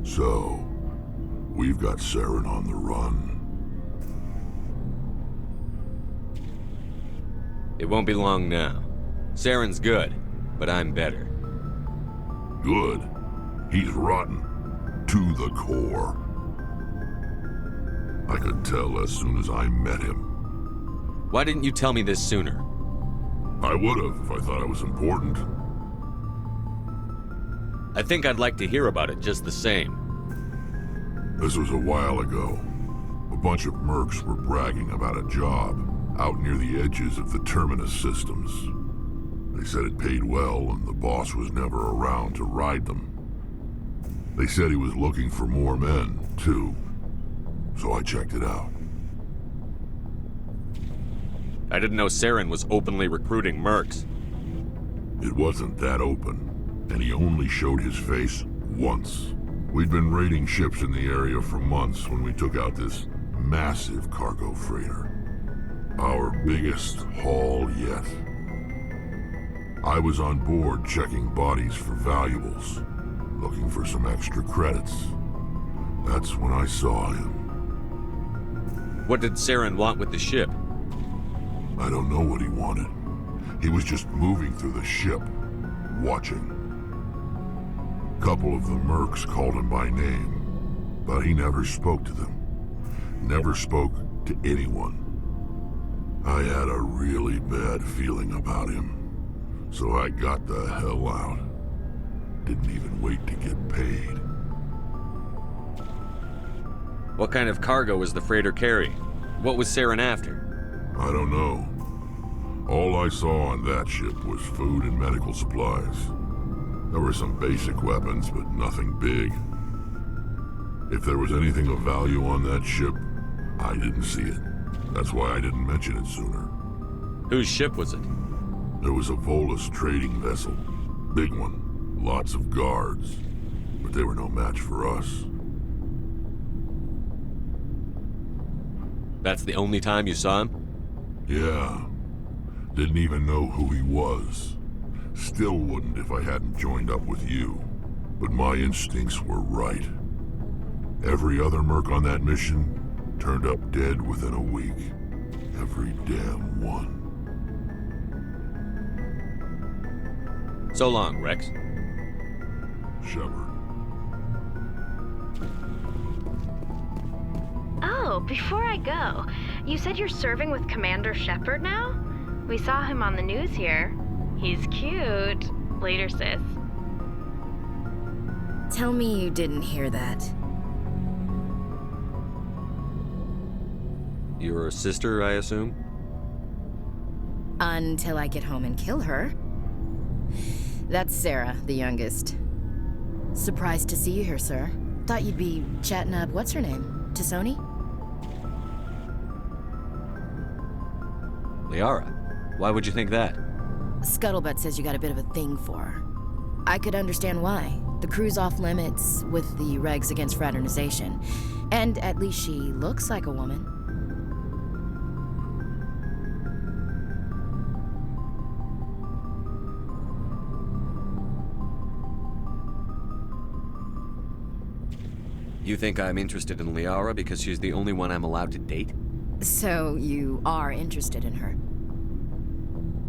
So, we've got Saren on the run. It won't be long now. Saren's good, but I'm better. Good? He's rotten. To the core. I could tell as soon as I met him. Why didn't you tell me this sooner? I would've if I thought it was important. I think I'd like to hear about it just the same. This was a while ago. A bunch of mercs were bragging about a job out near the edges of the Terminus systems. They said it paid well and the boss was never around to ride them. They said he was looking for more men, too. So I checked it out. I didn't know Saren was openly recruiting mercs. It wasn't that open, and he only showed his face once. We'd been raiding ships in the area for months when we took out this massive cargo freighter. Our biggest haul yet. I was on board checking bodies for valuables, looking for some extra credits. That's when I saw him. What did Saren want with the ship? I don't know what he wanted. He was just moving through the ship, watching. A couple of the mercs called him by name, but he never spoke to them. Never spoke to anyone. I had a really bad feeling about him, so I got the hell out. Didn't even wait to get paid. What kind of cargo was the freighter carrying? What was Saren after? I don't know. All I saw on that ship was food and medical supplies. There were some basic weapons, but nothing big. If there was anything of value on that ship, I didn't see it. That's why I didn't mention it sooner. Whose ship was it? There was a Volus trading vessel. Big one. Lots of guards. But they were no match for us. That's the only time you saw him? Yeah. Didn't even know who he was. Still wouldn't if I hadn't joined up with you. But my instincts were right. Every other merc on that mission turned up dead within a week. Every damn one. So long, Rex. Shepard. Oh, before I go, you said you're serving with Commander Shepard now? We saw him on the news here. He's cute. Later, sis. Tell me you didn't hear that. Your sister, I assume? Until I get home and kill her. That's Sarah, the youngest. Surprised to see you here, sir. Thought you'd be chatting up, what's her name? T'Soni? Liara. Why would you think that? Scuttlebutt says you got a bit of a thing for her. I could understand why. The crew's off limits with the regs against fraternization. And at least she looks like a woman. You think I'm interested in Liara because she's the only one I'm allowed to date? So you are interested in her.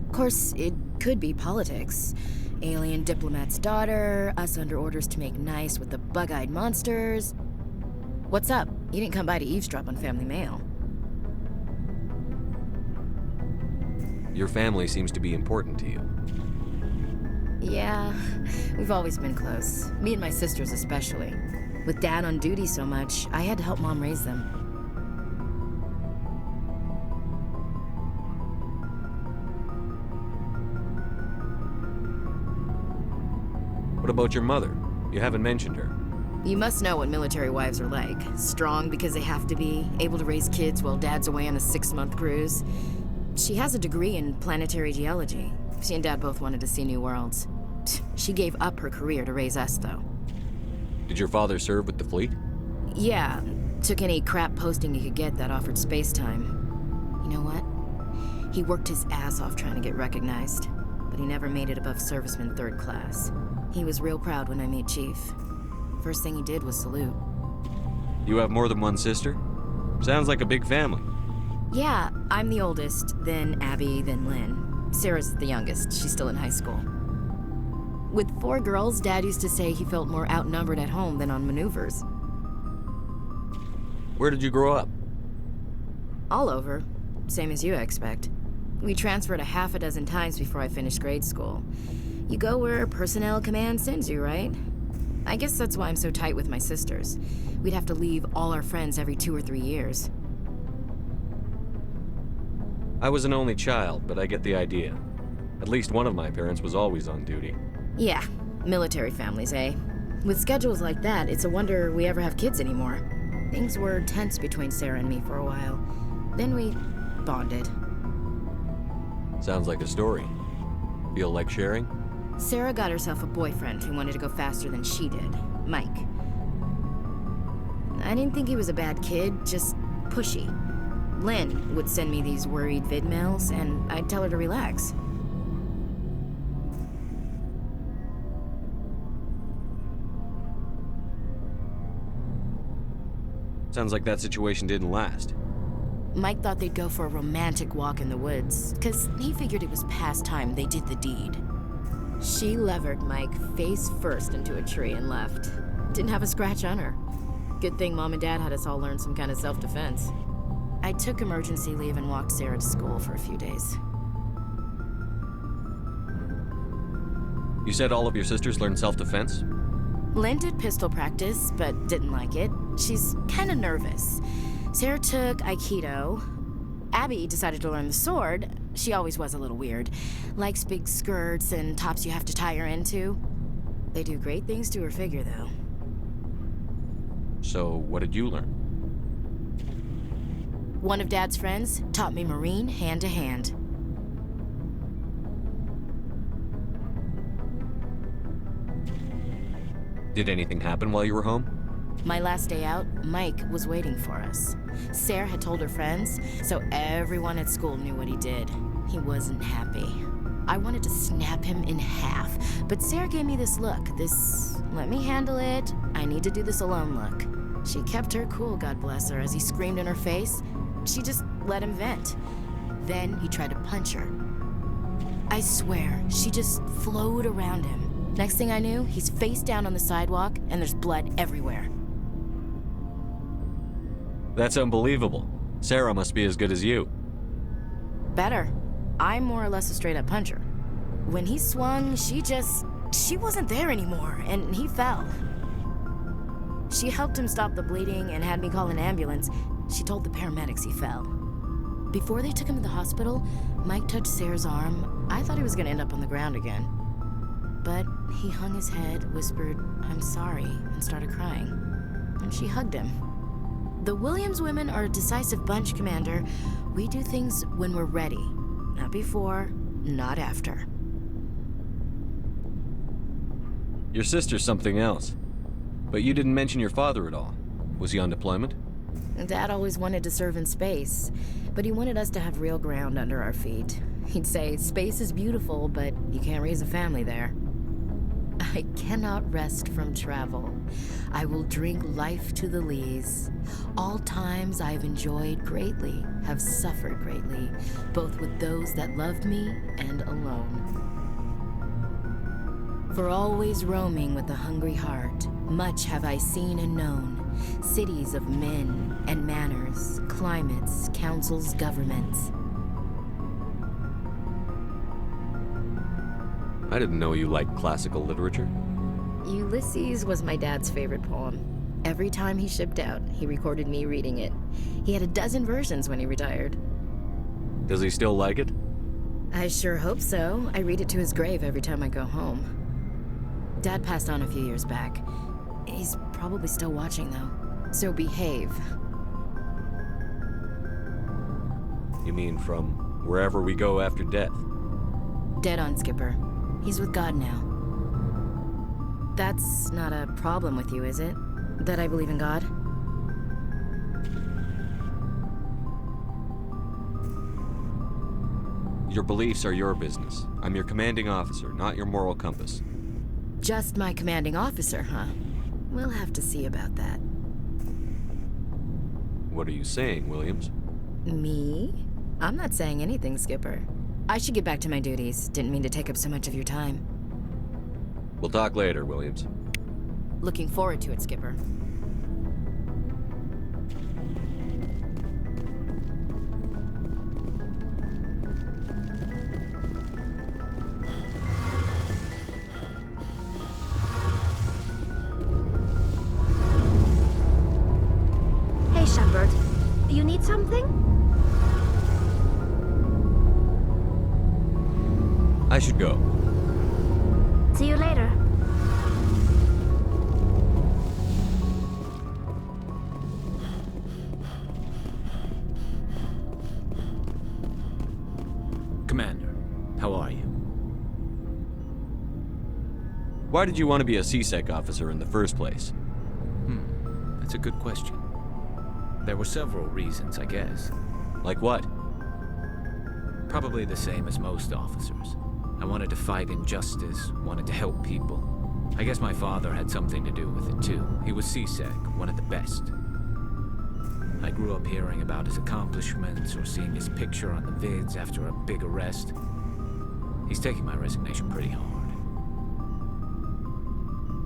Of course, it could be politics. Alien diplomat's daughter, us under orders to make nice with the bug-eyed monsters. What's up? You didn't come by to eavesdrop on Family Mail. Your family seems to be important to you. Yeah, we've always been close. Me and my sisters especially. With Dad on duty so much, I had to help Mom raise them. What about your mother? You haven't mentioned her. You must know what military wives are like. Strong because they have to be, able to raise kids while Dad's away on a 6-month cruise. She has a degree in planetary geology. She and Dad both wanted to see new worlds. She gave up her career to raise us, though. Did your father serve with the fleet? Yeah, took any crap posting he could get that offered space time. You know what? He worked his ass off trying to get recognized, but he never made it above serviceman 3rd class. He was real proud when I met Chief. First thing he did was salute. You have more than one sister? Sounds like a big family. Yeah, I'm the oldest, then Abby, then Lynn. Sarah's the youngest. She's still in high school. With 4 girls, Dad used to say he felt more outnumbered at home than on maneuvers. Where did you grow up? All over. Same as you expect. We transferred a half a dozen times before I finished grade school. You go where personnel command sends you, right? I guess that's why I'm so tight with my sisters. We'd have to leave all our friends every 2 or 3 years. I was an only child, but I get the idea. At least one of my parents was always on duty. Yeah, military families, eh? With schedules like that, it's a wonder we ever have kids anymore. Things were tense between Sarah and me for a while. Then we bonded. Sounds like a story. Feel like sharing? Sarah got herself a boyfriend who wanted to go faster than she did, Mike. I didn't think he was a bad kid, just pushy. Lynn would send me these worried vidmails, and I'd tell her to relax. Sounds like that situation didn't last. Mike thought they'd go for a romantic walk in the woods, because he figured it was past time they did the deed. She levered Mike face first into a tree and left. Didn't have a scratch on her. Good thing Mom and Dad had us all learn some kind of self-defense. I took emergency leave and walked Sarah to school for a few days. You said all of your sisters learned self-defense? Lynn did pistol practice, but didn't like it. She's kind of nervous. Sarah took Aikido. Abby decided to learn the sword. She always was a little weird. Likes big skirts and tops you have to tie her into. They do great things to her figure, though. So, what did you learn? One of Dad's friends taught me Marine hand to hand. Did anything happen while you were home? My last day out, Mike was waiting for us. Sarah had told her friends, so everyone at school knew what he did. He wasn't happy. I wanted to snap him in half, but Sarah gave me this look, this let me handle it, I need to do this alone look. She kept her cool, God bless her, as he screamed in her face. She just let him vent. Then he tried to punch her. I swear, she just flowed around him. Next thing I knew, he's face down on the sidewalk, and there's blood everywhere. That's unbelievable. Sarah must be as good as you. Better. I'm more or less a straight-up puncher. When he swung, she wasn't there anymore, and he fell. She helped him stop the bleeding and had me call an ambulance. She told the paramedics he fell. Before they took him to the hospital, Mike touched Sarah's arm. I thought he was gonna end up on the ground again. But he hung his head, whispered, "I'm sorry," and started crying. And she hugged him. The Williams women are a decisive bunch, Commander. We do things when we're ready. Not before, not after. Your sister's something else. But you didn't mention your father at all. Was he on deployment? Dad always wanted to serve in space, but he wanted us to have real ground under our feet. He'd say, space is beautiful, but you can't raise a family there. I cannot rest from travel. I will drink life to the lees. All times I've enjoyed greatly, have suffered greatly, both with those that loved me and alone. For always roaming with a hungry heart, much have I seen and known, cities of men and manners, climates, councils, governments. I didn't know you liked classical literature. Ulysses was my dad's favorite poem. Every time he shipped out, he recorded me reading it. He had a dozen versions when he retired. Does he still like it? I sure hope so. I read it to his grave every time I go home. Dad passed on a few years back. He's probably still watching, though. So behave. You mean from wherever we go after death? Dead on, Skipper. He's with God now. That's not a problem with you, is it? That I believe in God? Your beliefs are your business. I'm your commanding officer, not your moral compass. Just my commanding officer, huh? We'll have to see about that. What are you saying, Williams? Me? I'm not saying anything, Skipper. I should get back to my duties. Didn't mean to take up so much of your time. We'll talk later, Williams. Looking forward to it, Skipper. Hey, Shepard. You need something? I should go. See you later. Commander, how are you? Why did you want to be a CSEC officer in the first place? That's a good question. There were several reasons, I guess. Like what? Probably the same as most officers. I wanted to fight injustice, wanted to help people. I guess my father had something to do with it too. He was CSEC, one of the best. I grew up hearing about his accomplishments or seeing his picture on the vids after a big arrest. He's taking my resignation pretty hard.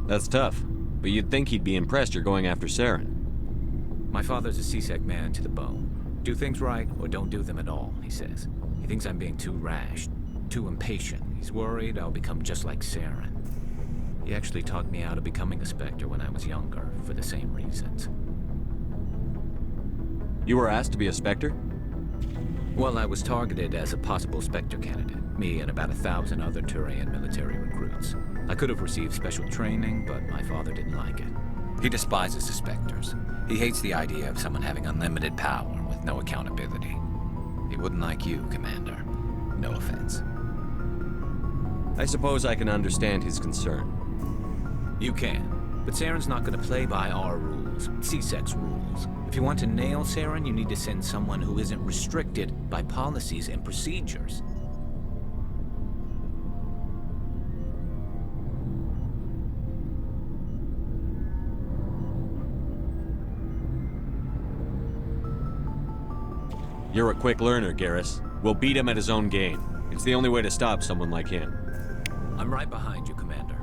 That's tough, but you'd think he'd be impressed you're going after Saren. My father's a CSEC man to the bone. Do things right or don't do them at all, he says. He thinks I'm being too rash, too impatient. He's worried I'll become just like Saren. He actually talked me out of becoming a Spectre when I was younger, for the same reasons. You were asked to be a Spectre? Well, I was targeted as a possible Spectre candidate, me and about 1,000 other Turian military recruits. I could have received special training, but my father didn't like it. He despises the Spectres. He hates the idea of someone having unlimited power with no accountability. He wouldn't like you, Commander. No offense. I suppose I can understand his concern. You can, but Saren's not going to play by our rules, CSEC's rules. If you want to nail Saren, you need to send someone who isn't restricted by policies and procedures. You're a quick learner, Garrus. We'll beat him at his own game. It's the only way to stop someone like him. I'm right behind you, Commander.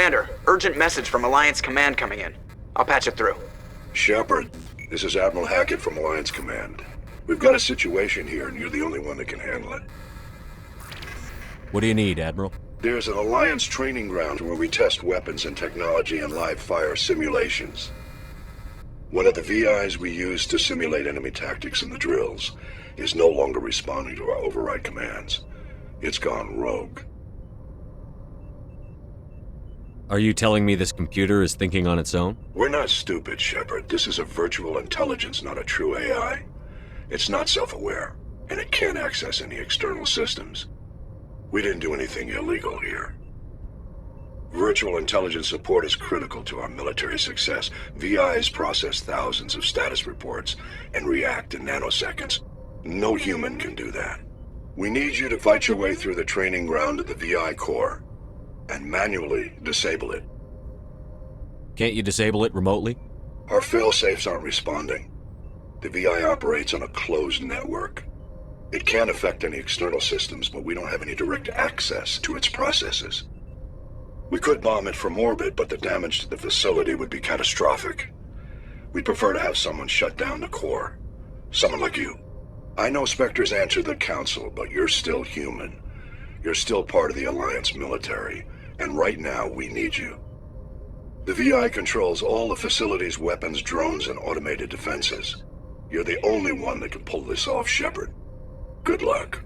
Commander, urgent message from Alliance Command coming in. I'll patch it through. Shepard, this is Admiral Hackett from Alliance Command. We've got a situation here, and you're the only one that can handle it. What do you need, Admiral? There's an Alliance training ground where we test weapons and technology in live fire simulations. One of the VIs we use to simulate enemy tactics in the drills is no longer responding to our override commands. It's gone rogue. Are you telling me this computer is thinking on its own? We're not stupid, Shepard. This is a virtual intelligence, not a true AI. It's not self-aware, and it can't access any external systems. We didn't do anything illegal here. Virtual intelligence support is critical to our military success. VIs process thousands of status reports and react in nanoseconds. No human can do that. We need you to fight your way through the training ground of the VI core and manually disable it. Can't you disable it remotely? Our failsafes aren't responding. The VI operates on a closed network. It can't affect any external systems, but we don't have any direct access to its processes. We could bomb it from orbit, but the damage to the facility would be catastrophic. We'd prefer to have someone shut down the core. Someone like you. I know Spectres answer the Council, but you're still human. You're still part of the Alliance military, and right now we need you. The VI controls all the facility's weapons, drones, and automated defenses. You're the only one that can pull this off, Shepard. Good luck.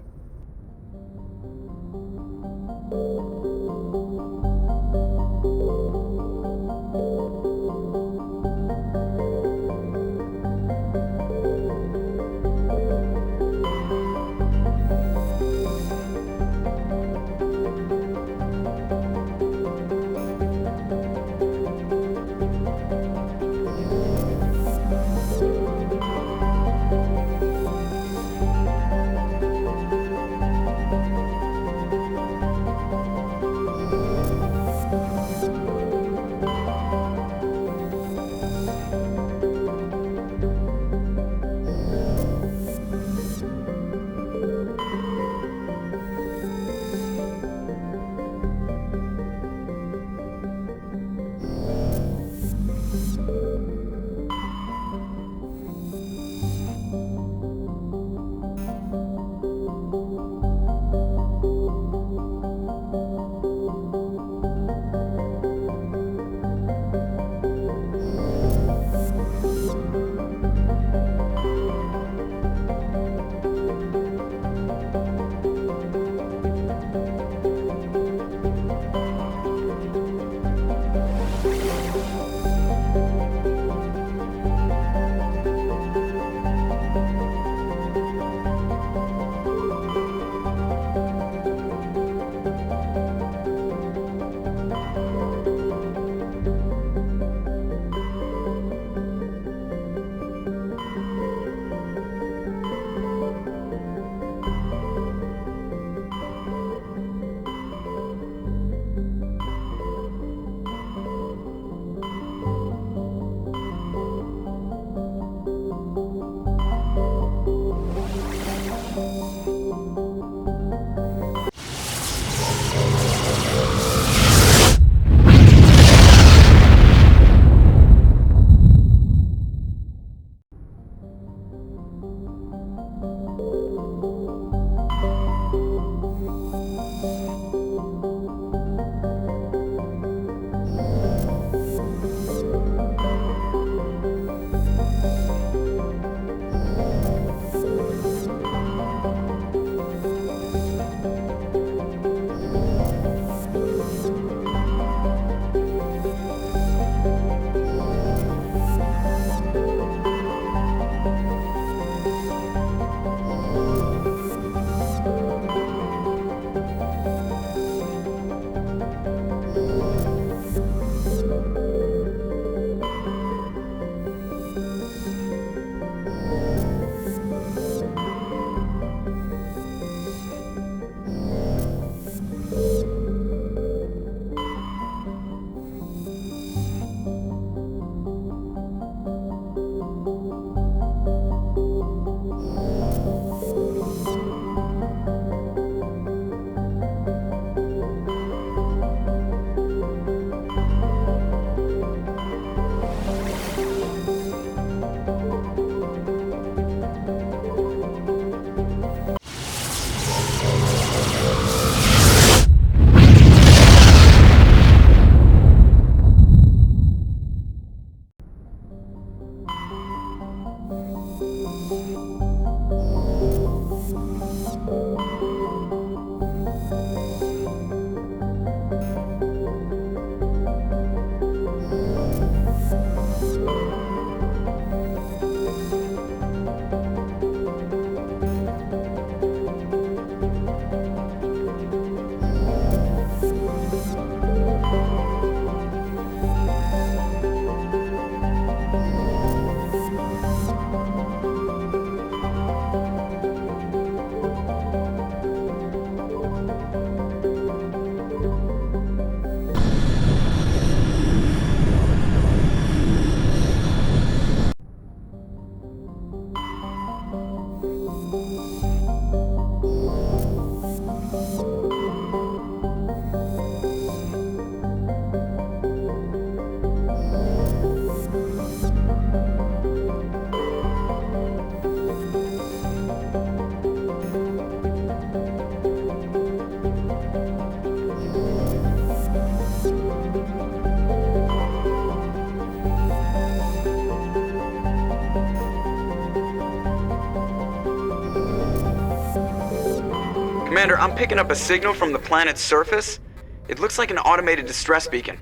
Commander, I'm picking up a signal from the planet's surface. It looks like an automated distress beacon.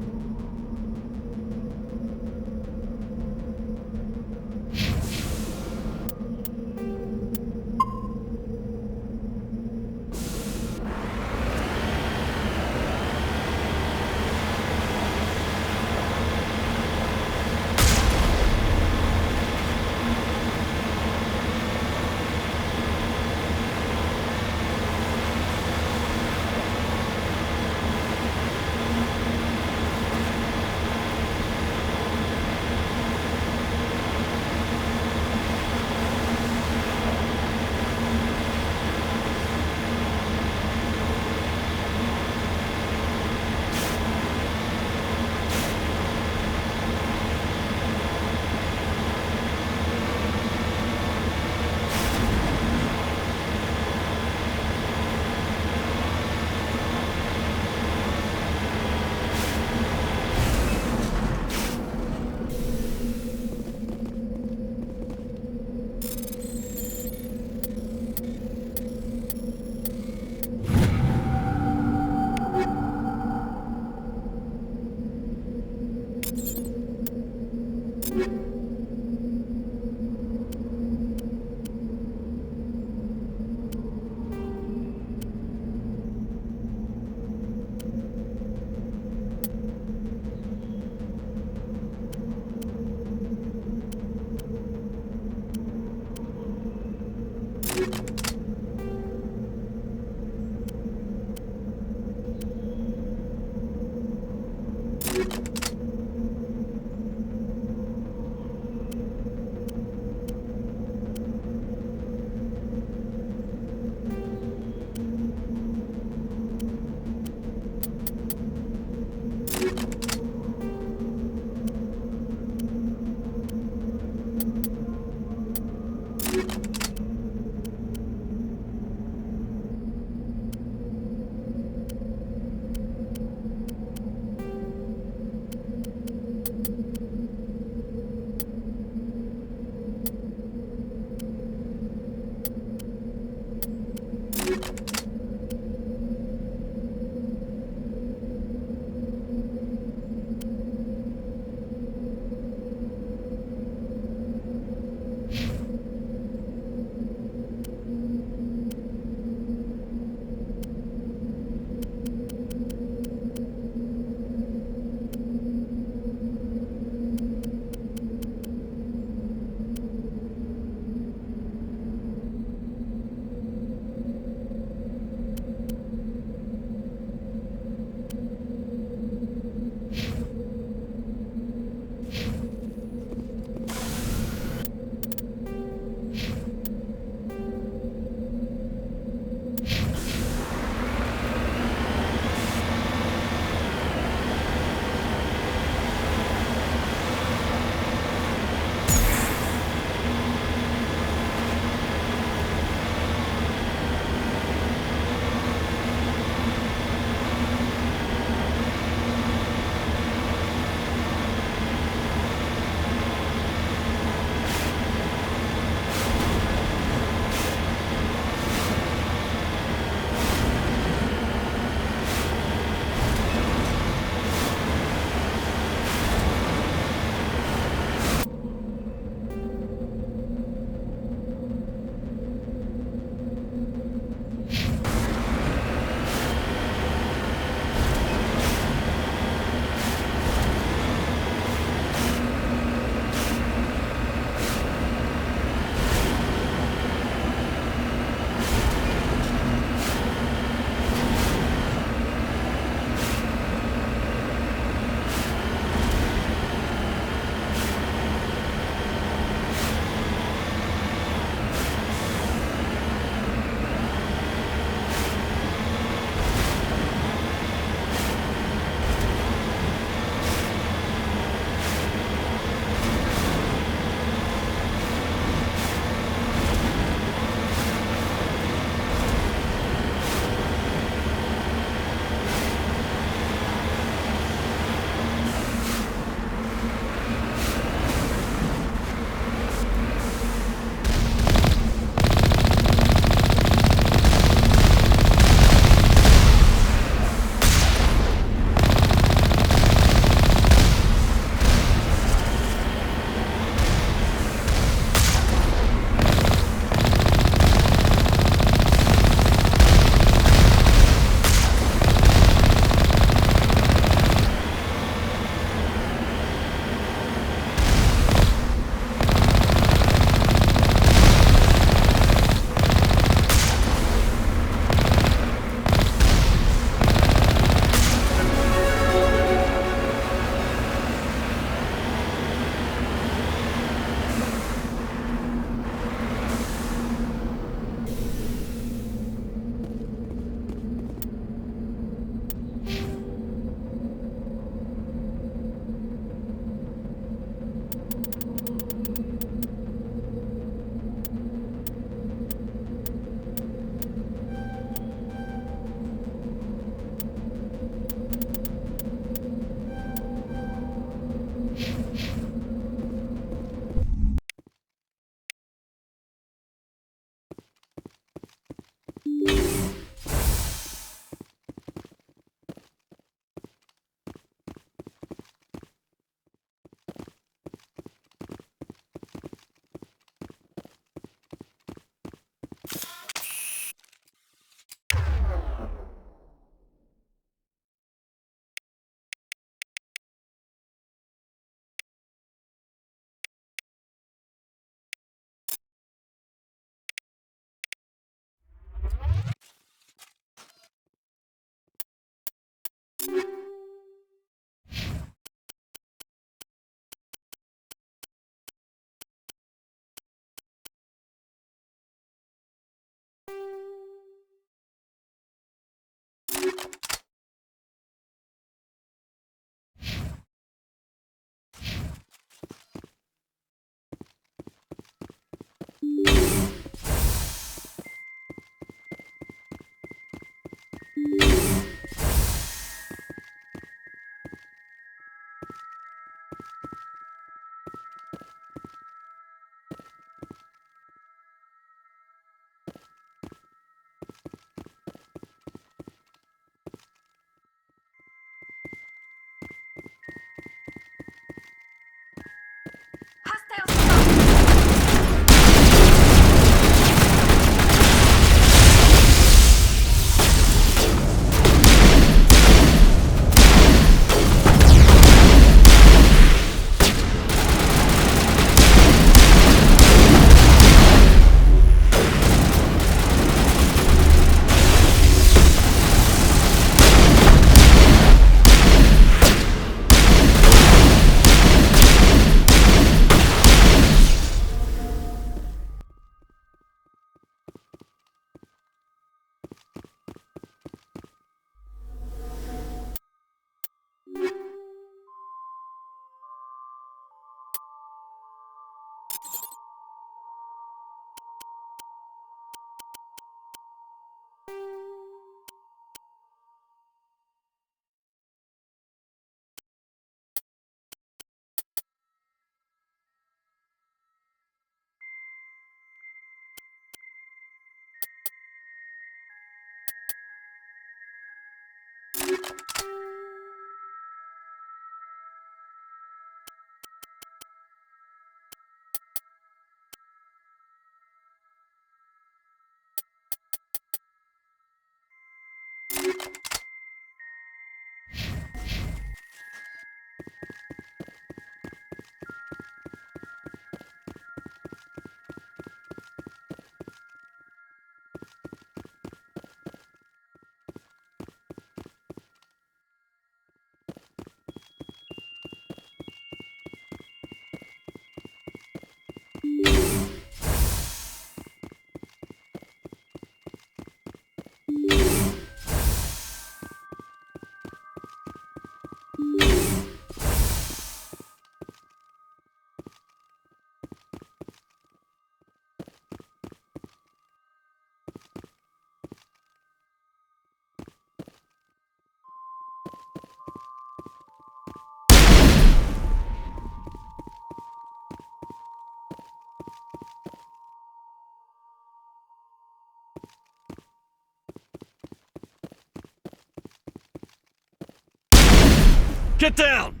Get down!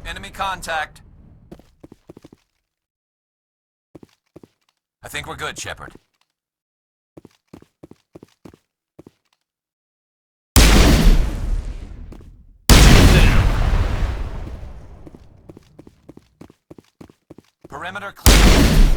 Enemy contact. I think we're good, Shepard. Perimeter clear.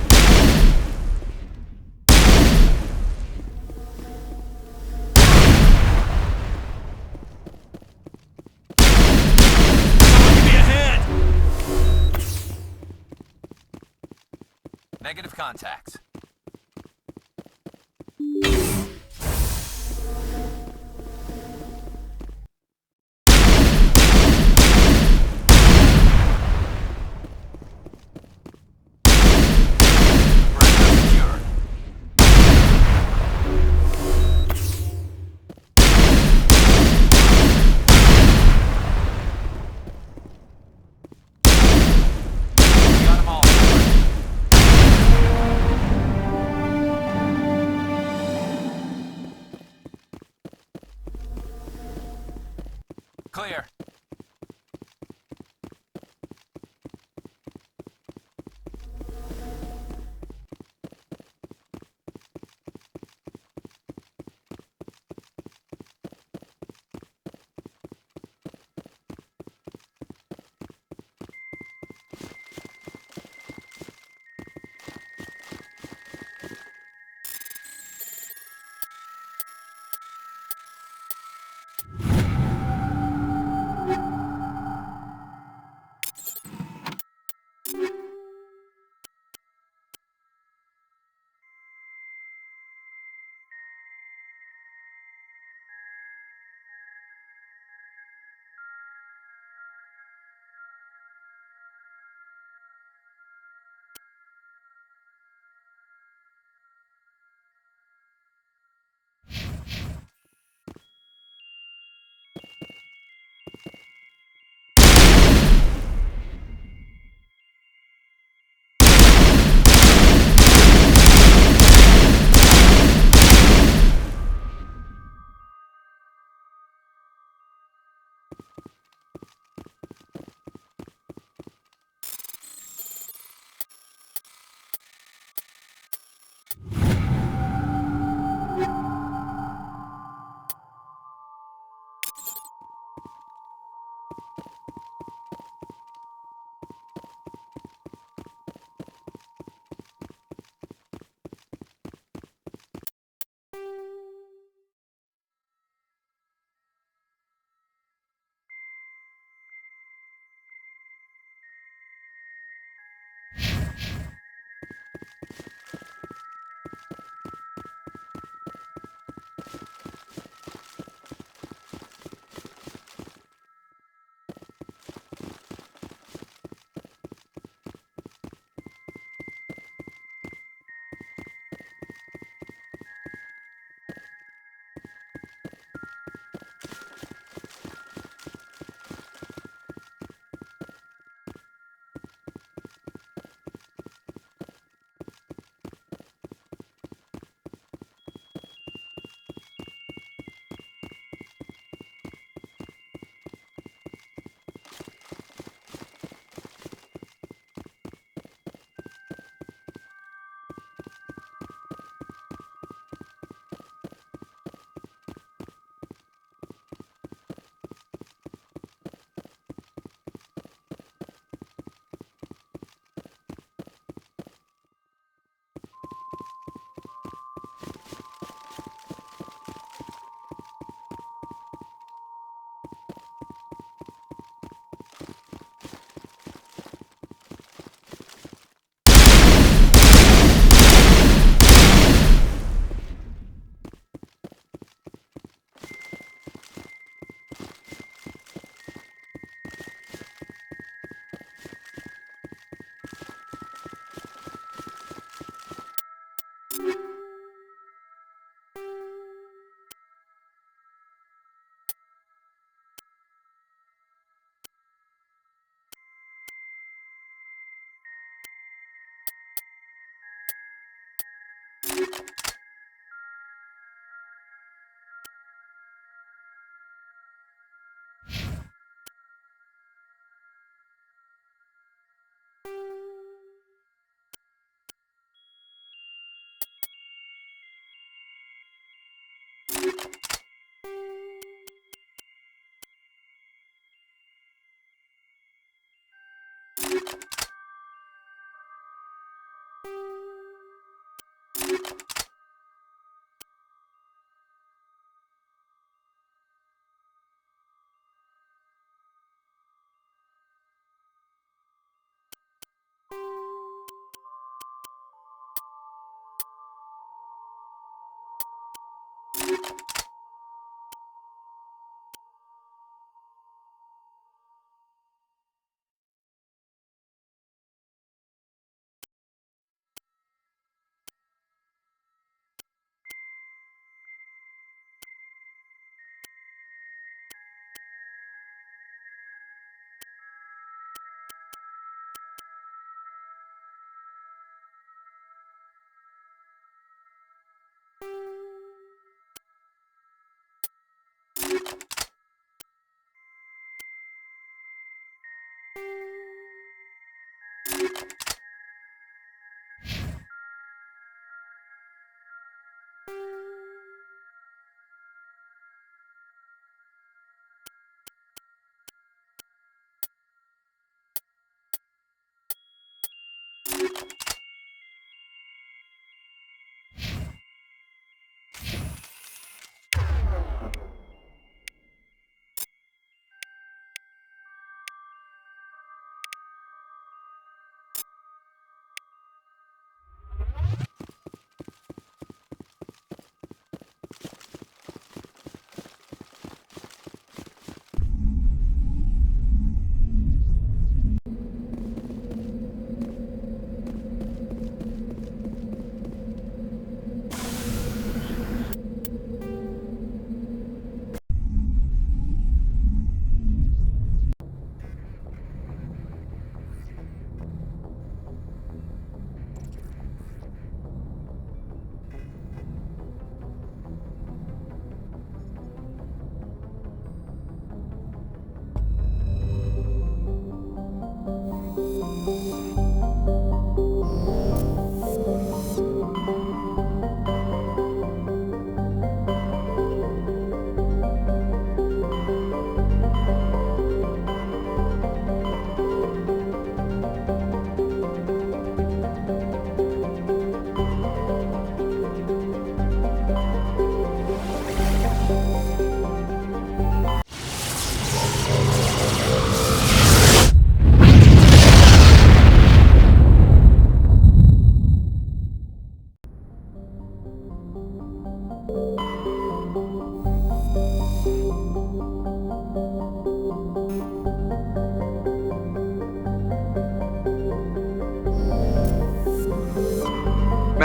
Negative contacts. Perimeter secure. We got them all.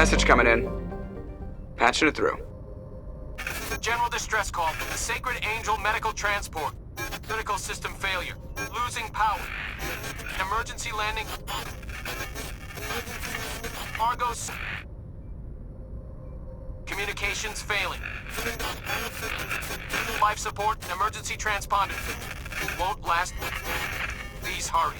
Message coming in. Patching it through. General distress call from the Sacred Angel Medical Transport. Critical system failure. Losing power. Emergency landing. Argos. Communications failing. Life support and emergency transponder. Won't last. Please hurry.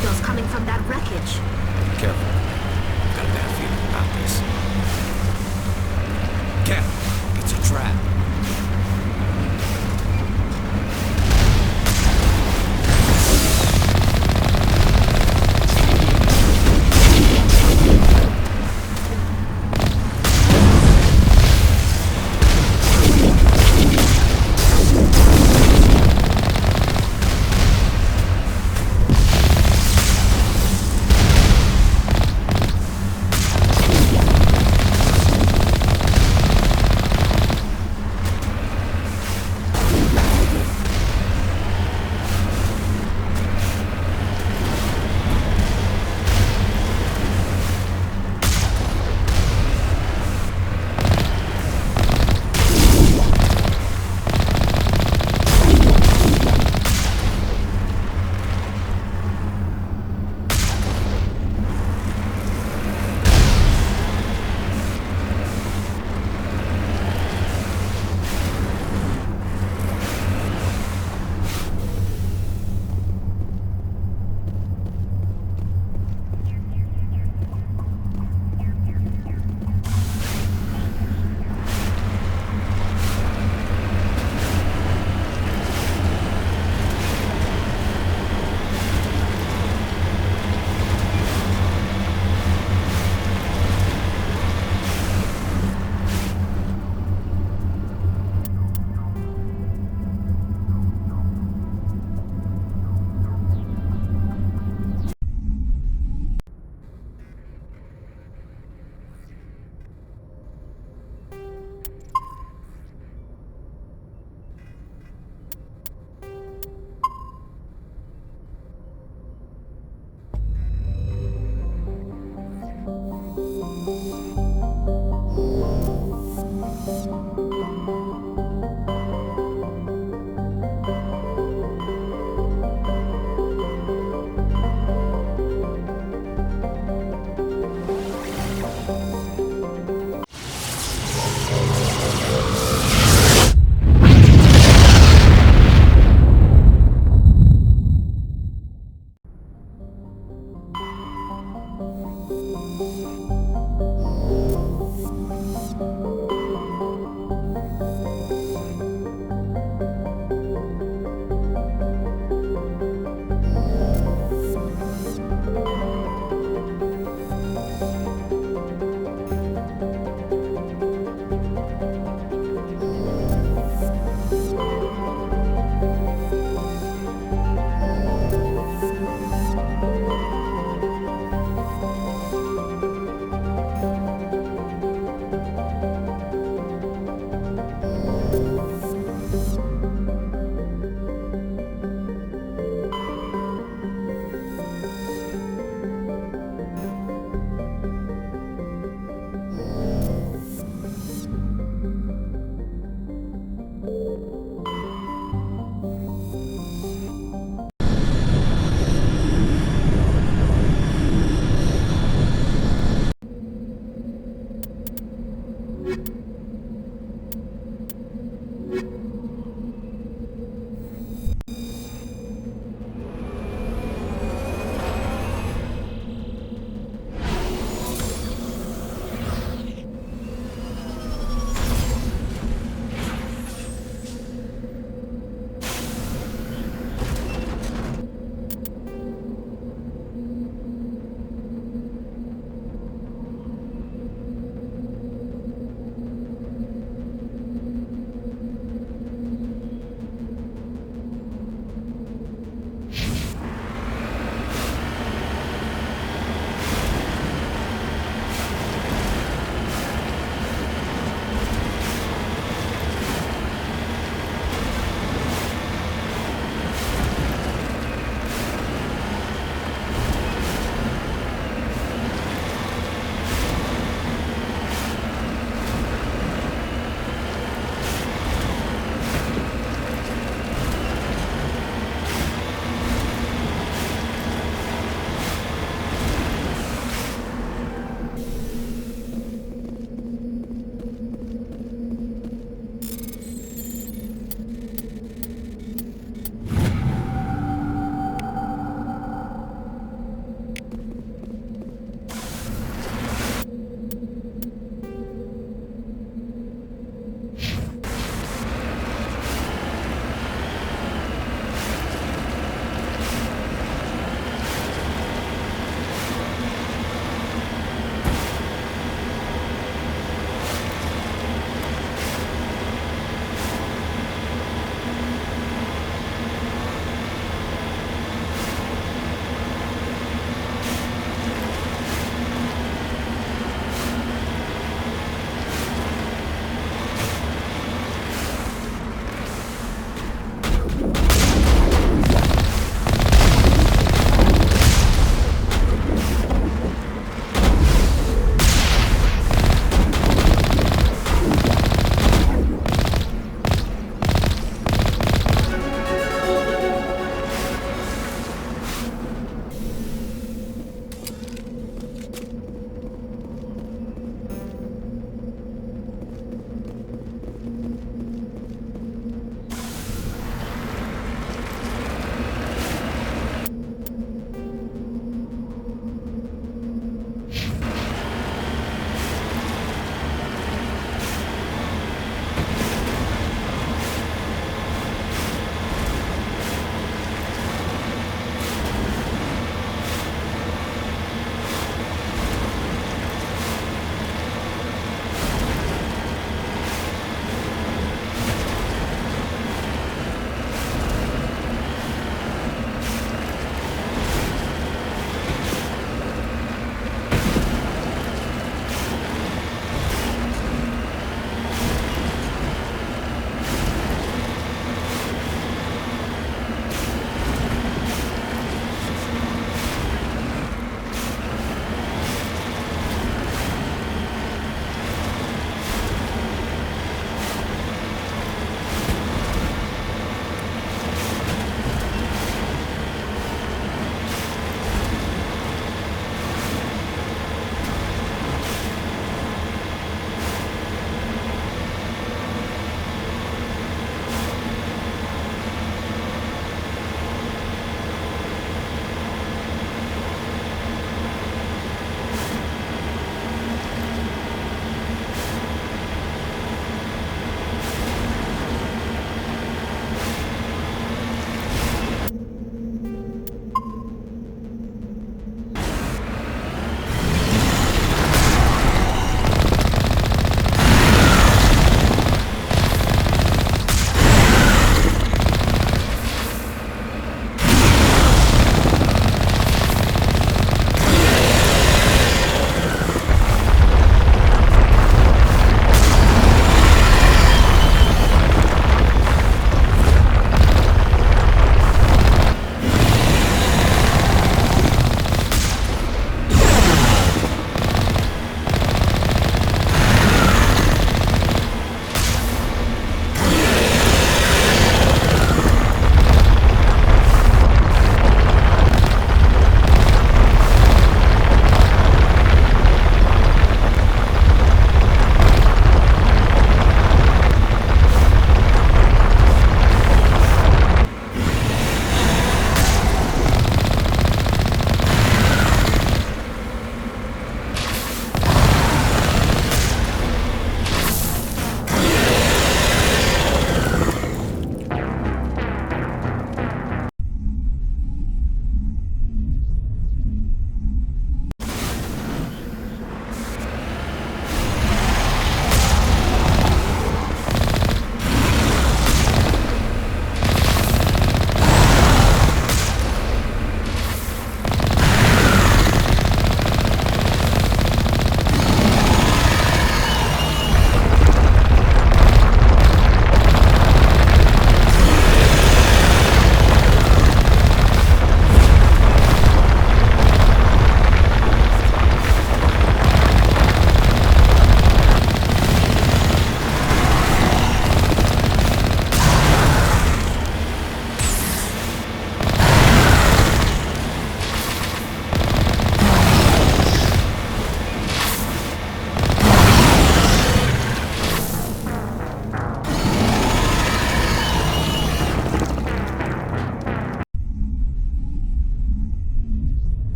signals coming from that wreckage. Careful. I've got a bad feeling about this. Careful. It's a trap.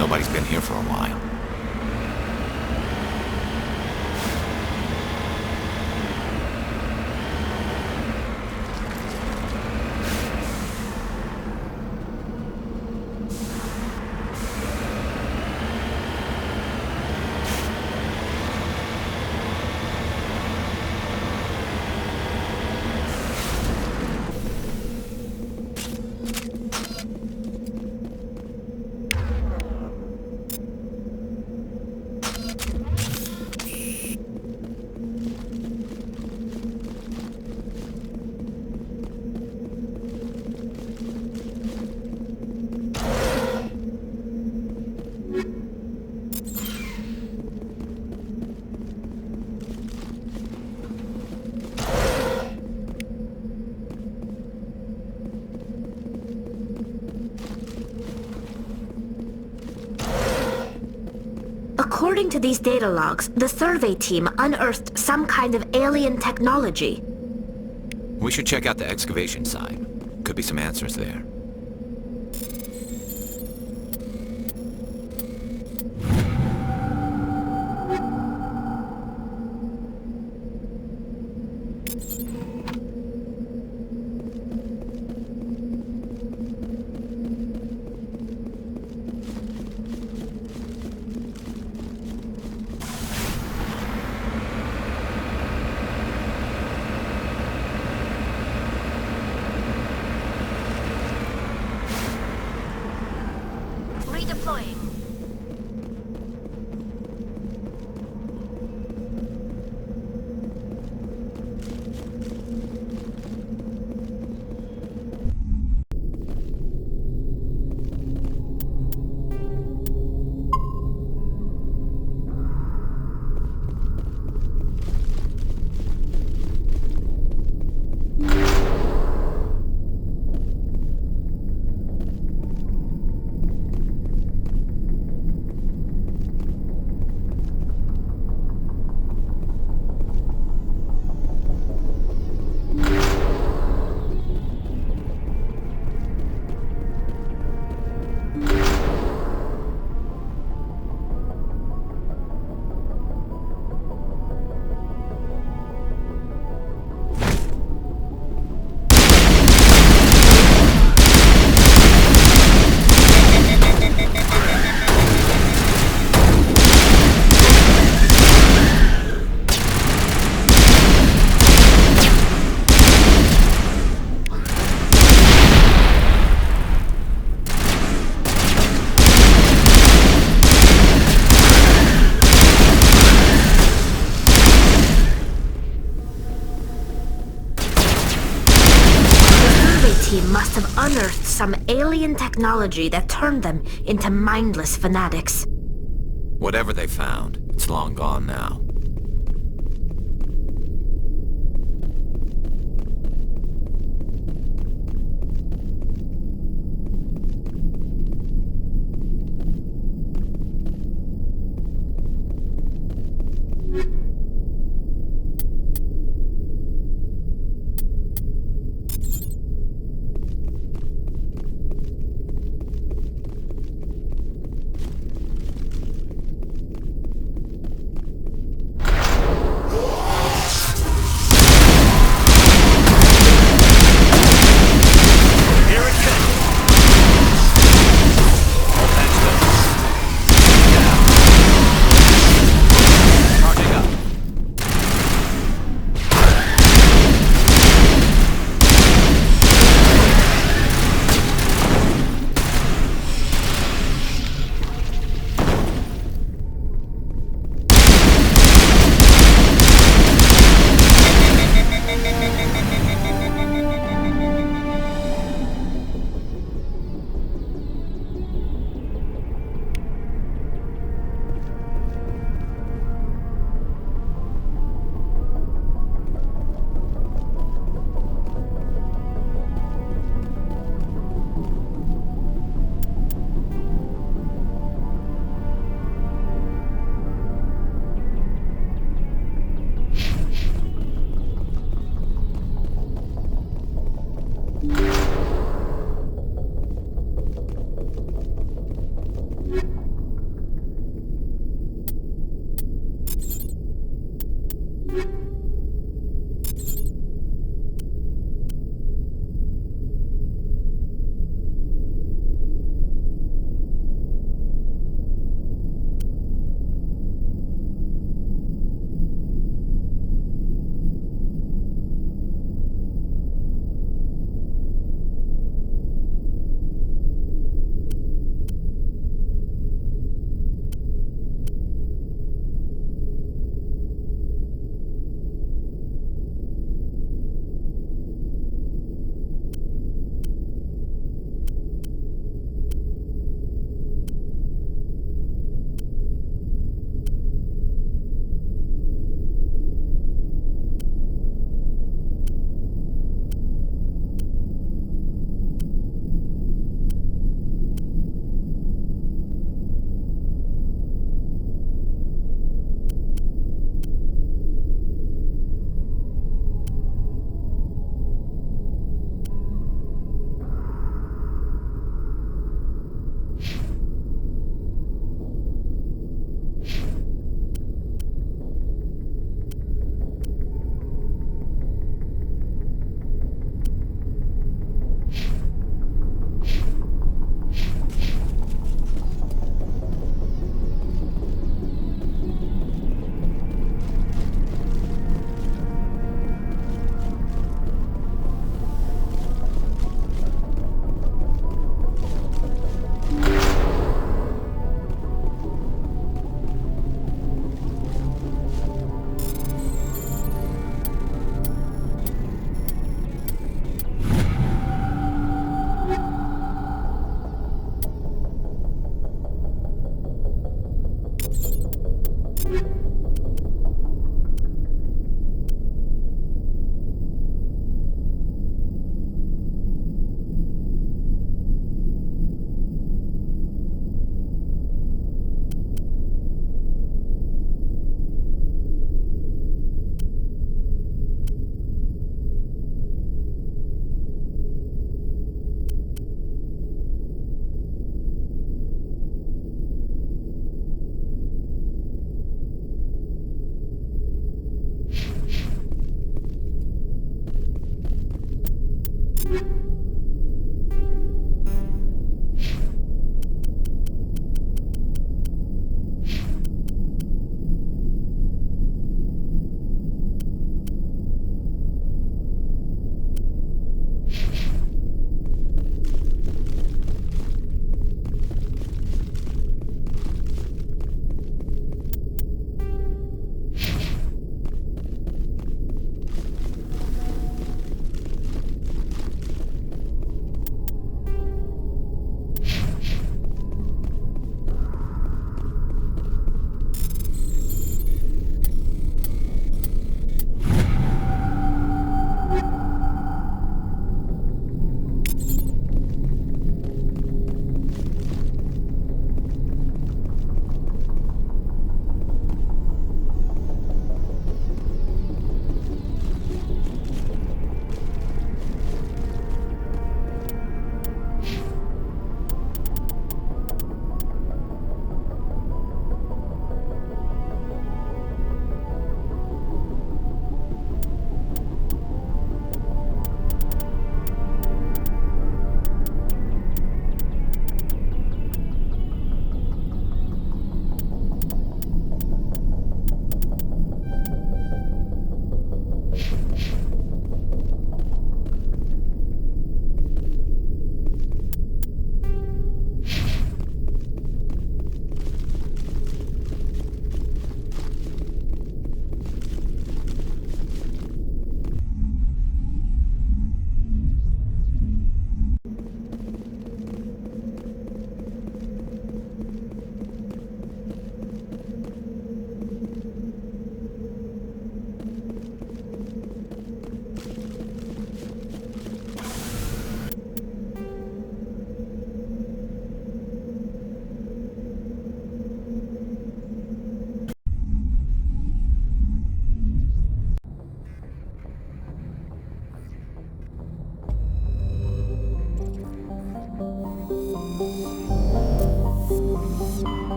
Nobody's been here for a while. According to these data logs, the survey team unearthed some kind of alien technology. We should check out the excavation site. Could be some answers there. Redeploying. Must have unearthed some alien technology that turned them into mindless fanatics. Whatever they found, it's long gone now.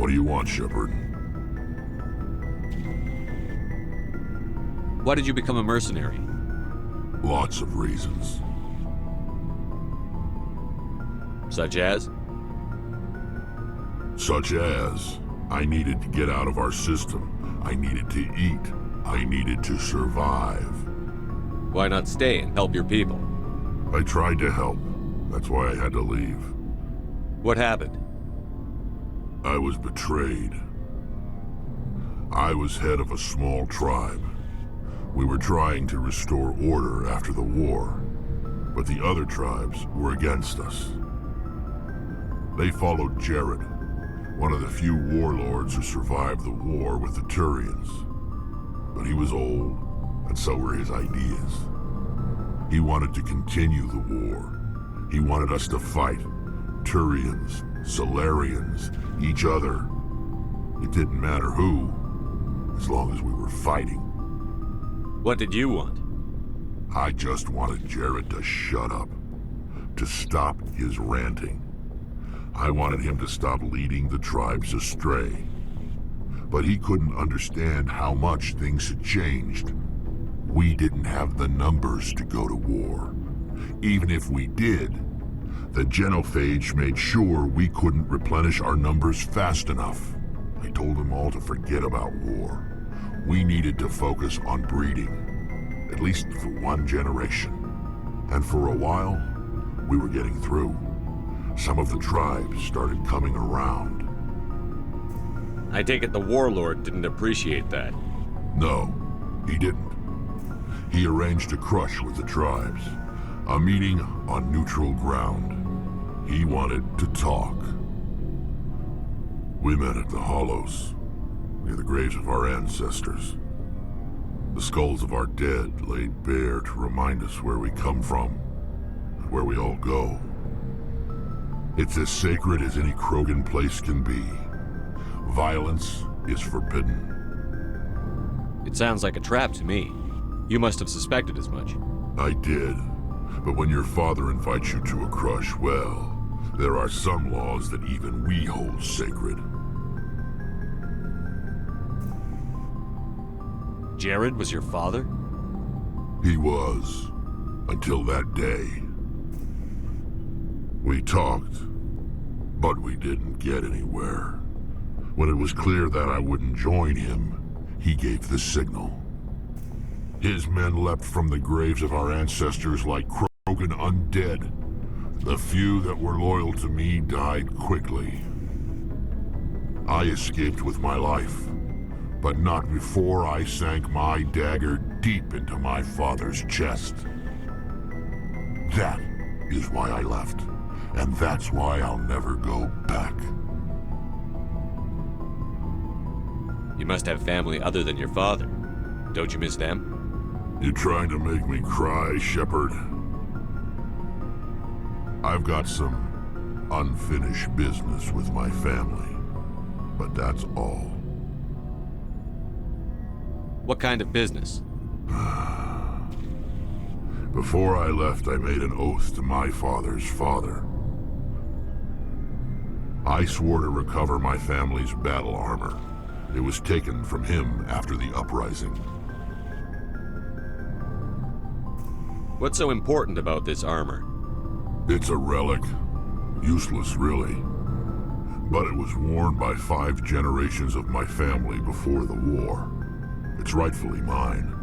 What do you want, Shepard? Why did you become a mercenary? Lots of reasons. Such as? Such as, I needed to get out of our system. I needed to eat. I needed to survive. Why not stay and help your people? I tried to help. That's why I had to leave. What happened? I was betrayed. I was head of a small tribe. We were trying to restore order after the war, but the other tribes were against us. They followed Jared, one of the few warlords who survived the war with the Turians. But he was old, and so were his ideas. He wanted to continue the war. He wanted us to fight. Turians, Solarians, each other. It didn't matter who, as long as we were fighting. What did you want? I just wanted Jared to shut up, to stop his ranting. I wanted him to stop leading the tribes astray. But he couldn't understand how much things had changed. We didn't have the numbers to go to war. Even if we did, the genophage made sure we couldn't replenish our numbers fast enough. I told them all to forget about war. We needed to focus on breeding, at least for one generation. And for a while, we were getting through. Some of the tribes started coming around. I take it the warlord didn't appreciate that. No, he didn't. He arranged a crush with the tribes, a meeting on neutral ground. He wanted to talk. We met at the Hollows, near the graves of our ancestors. The skulls of our dead laid bare to remind us where we come from and where we all go. It's as sacred as any Krogan place can be. Violence is forbidden. It sounds like a trap to me. You must have suspected as much. I did. But when your father invites you to a crush, well, there are some laws that even we hold sacred. Jared was your father? He was. Until that day. We talked, but we didn't get anywhere. When it was clear that I wouldn't join him, he gave the signal. His men leapt from the graves of our ancestors like Krogan undead. The few that were loyal to me died quickly. I escaped with my life, but not before I sank my dagger deep into my father's chest. That is why I left, and that's why I'll never go back. You must have family other than your father. Don't you miss them? You trying to make me cry, Shepard? I've got some unfinished business with my family, but that's all. What kind of business? Before I left, I made an oath to my father's father. I swore to recover my family's battle armor. It was taken from him after the uprising. What's so important about this armor? It's a relic. Useless, really. But it was worn by 5 generations of my family before the war. It's rightfully mine.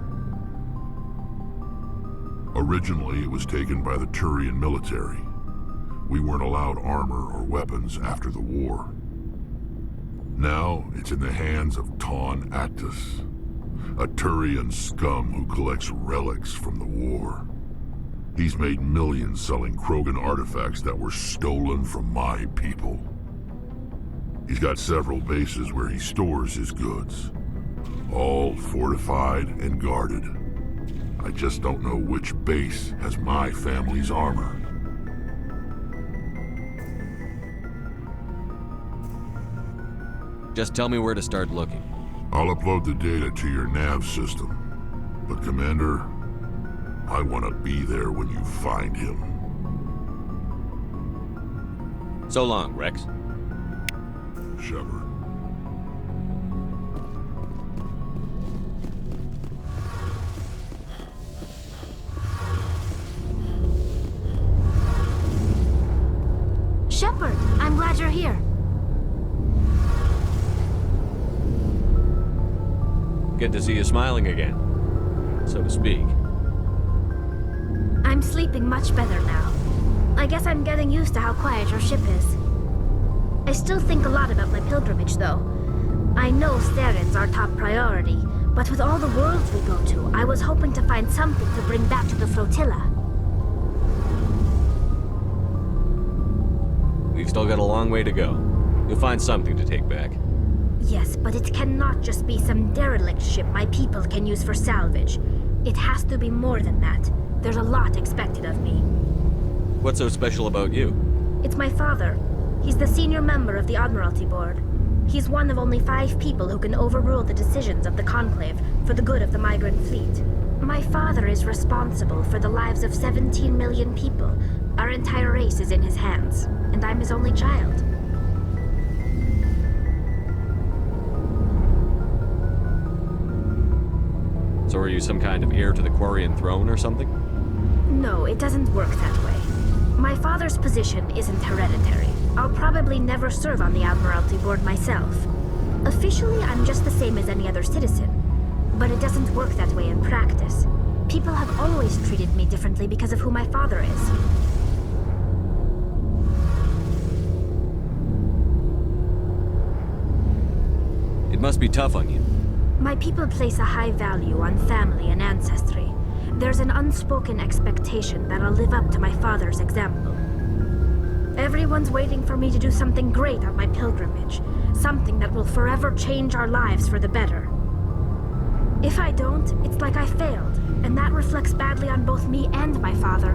Originally, it was taken by the Turian military. We weren't allowed armor or weapons after the war. Now, it's in the hands of Ton Actus, a Turian scum who collects relics from the war. He's made millions selling Krogan artifacts that were stolen from my people. He's got several bases where he stores his goods, all fortified and guarded. I just don't know which base has my family's armor. Just tell me where to start looking. I'll upload the data to your nav system. But Commander, I want to be there when you find him. So long, Rex. Shepard. Good to see you smiling again, so to speak. I'm sleeping much better now. I guess I'm getting used to how quiet your ship is. I still think a lot about my pilgrimage, though. I know Saren's our top priority, but with all the worlds we go to, I was hoping to find something to bring back to the flotilla. We've still got a long way to go. You'll find something to take back. Yes, but it cannot just be some derelict ship my people can use for salvage. It has to be more than that. There's a lot expected of me. What's so special about you? It's my father. He's the senior member of the Admiralty Board. He's one of only 5 people who can overrule the decisions of the Conclave for the good of the migrant fleet. My father is responsible for the lives of 17 million people. Our entire race is in his hands, and I'm his only child. So are you some kind of heir to the Quarian throne or something? No, it doesn't work that way. My father's position isn't hereditary. I'll probably never serve on the Admiralty Board myself. Officially, I'm just the same as any other citizen. But it doesn't work that way in practice. People have always treated me differently because of who my father is. It must be tough on you. My people place a high value on family and ancestry. There's an unspoken expectation that I'll live up to my father's example. Everyone's waiting for me to do something great on my pilgrimage. Something that will forever change our lives for the better. If I don't, it's like I failed, and that reflects badly on both me and my father.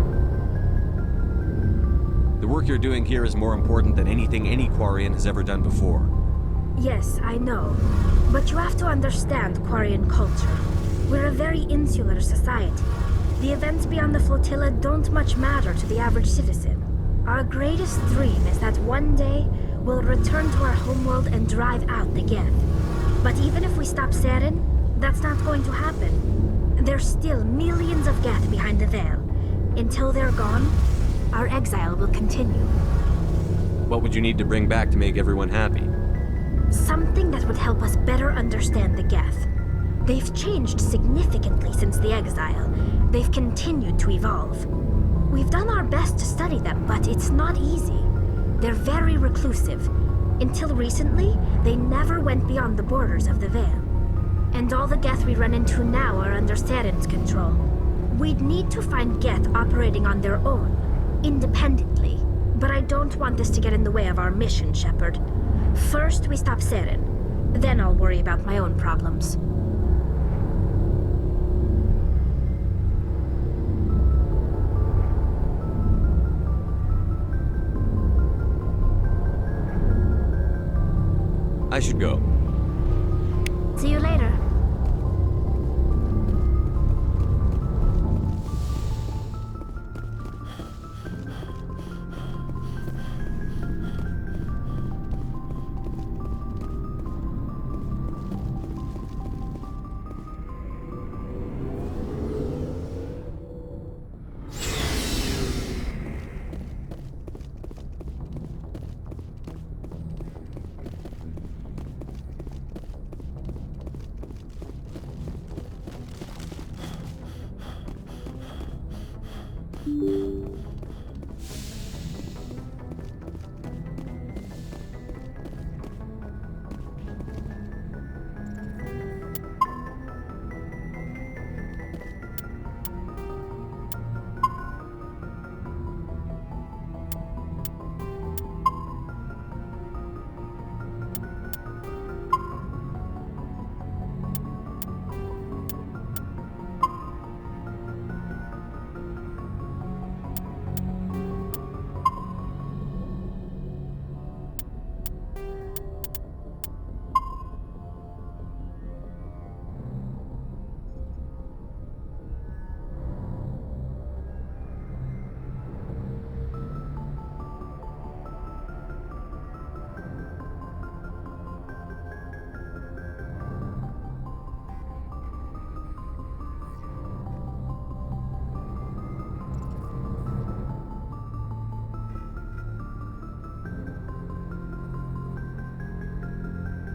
The work you're doing here is more important than anything any Quarian has ever done before. Yes, I know. But you have to understand Quarian culture. We're a very insular society. The events beyond the flotilla don't much matter to the average citizen. Our greatest dream is that one day we'll return to our homeworld and drive out the Geth. But even if we stop Saren, that's not going to happen. There's still millions of Geth behind the veil. Until they're gone, our exile will continue. What would you need to bring back to make everyone happy? Something that would help us better understand the Geth. They've changed significantly since the exile. They've continued to evolve. We've done our best to study them, but it's not easy. They're very reclusive. Until recently, they never went beyond the borders of the Veil. And all the Geth we run into now are under Saren's control. We'd need to find Geth operating on their own, independently. But I don't want this to get in the way of our mission, Shepard. First, we stop Saren. Then I'll worry about my own problems. I should go.